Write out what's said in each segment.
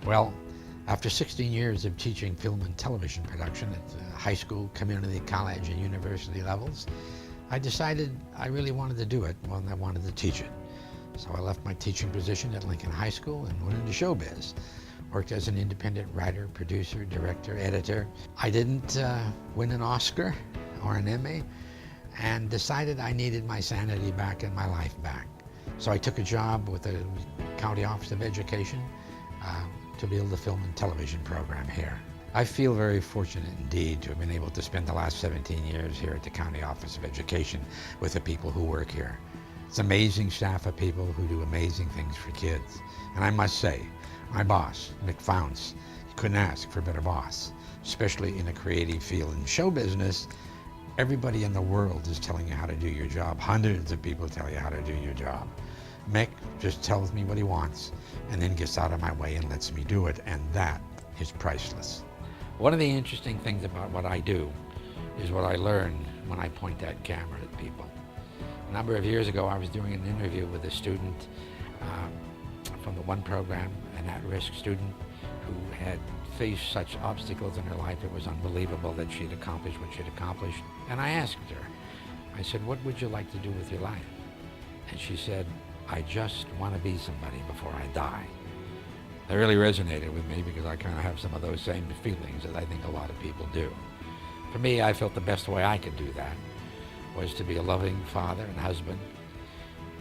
Well, after 16 years of teaching film and television production at high school, community college, and university levels, I decided I really wanted to do it more than I wanted to teach it. So I left my teaching position at Lincoln High School and went into showbiz. Worked as an independent writer, producer, director, editor. I didn't win an Oscar or an Emmy, and decided I needed my sanity back and my life back. So I took a job with the County Office of Education to build a film and television program here. I feel very fortunate indeed to have been able to spend the last 17 years here at the County Office of Education with the people who work here. It's an amazing staff of people who do amazing things for kids. And I must say, my boss, Mick Founts, you couldn't ask for a better boss, especially in a creative field. In show business, everybody in the world is telling you how to do your job. Hundreds of people tell you how to do your job. Mick just tells me what he wants and then gets out of my way and lets me do it, and that is priceless. One of the interesting things about what I do is what I learn when I point that camera at people. A number of years ago, I was doing an interview with a student from the one program, an at-risk student who had faced such obstacles in her life, it was unbelievable that she'd accomplished what she'd accomplished. And I asked her, I said, what would you like to do with your life? And she said, I just want to be somebody before I die. That really resonated with me because I kind of have some of those same feelings that I think a lot of people do. For me, I felt the best way I could do that was to be a loving father and husband,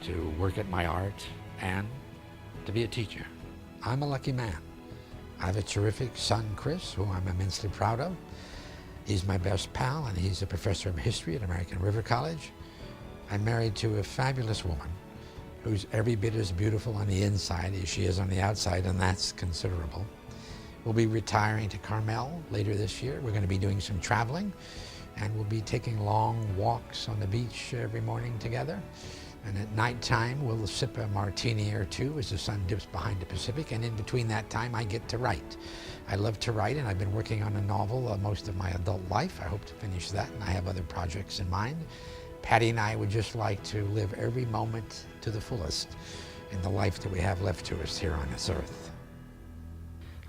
to work at my art, and to be a teacher. I'm a lucky man. I have a terrific son, Chris, who I'm immensely proud of. He's my best pal, and he's a professor of history at American River College. I'm married to a fabulous woman who's every bit as beautiful on the inside as she is on the outside, and that's considerable. We'll be retiring to Carmel later this year. We're going to be doing some traveling, and we'll be taking long walks on the beach every morning together. And at nighttime, we'll sip a martini or two as the sun dips behind the Pacific, and in between that time, I get to write. I love to write, and I've been working on a novel most of my adult life. I hope to finish that, and I have other projects in mind. Patty and I would just like to live every moment to the fullest in the life that we have left to us here on this earth.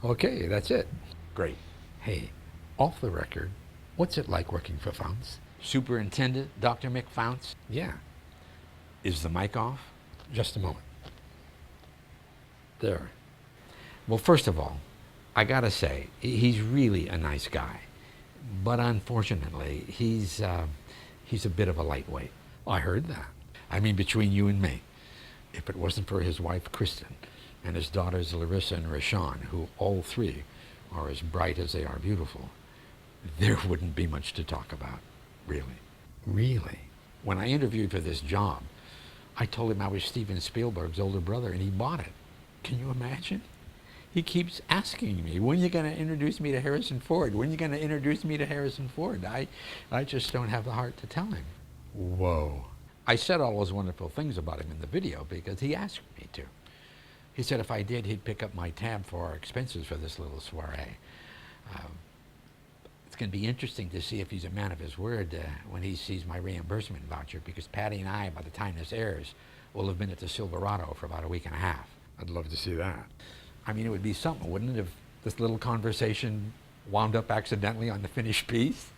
Okay, that's it. Great. Hey, off the record, what's it like working for Founts? Superintendent Dr. Mick Founts? Yeah. Is the mic off? Just a moment. There. Well, first of all, I gotta say, he's really a nice guy. But unfortunately, he's a bit of a lightweight. I heard that. I mean, between you and me, if it wasn't for his wife, Kristen, and his daughters, Larissa and Rashawn, who all three are as bright as they are beautiful, there wouldn't be much to talk about, really. Really. When I interviewed for this job, I told him I was Steven Spielberg's older brother, and he bought it. Can you imagine? He keeps asking me, when are you going to introduce me to Harrison Ford? When are you going to introduce me to Harrison Ford? I just don't have the heart to tell him. Whoa. I said all those wonderful things about him in the video because he asked me to. He said if I did, he'd pick up my tab for our expenses for this little soiree. It's going to be interesting to see if he's a man of his word when he sees my reimbursement voucher, because Patty and I, by the time this airs, will have been at the Silverado for about a week and a half. I'd love to see that. I mean, it would be something, wouldn't it, if this little conversation wound up accidentally on the finished piece?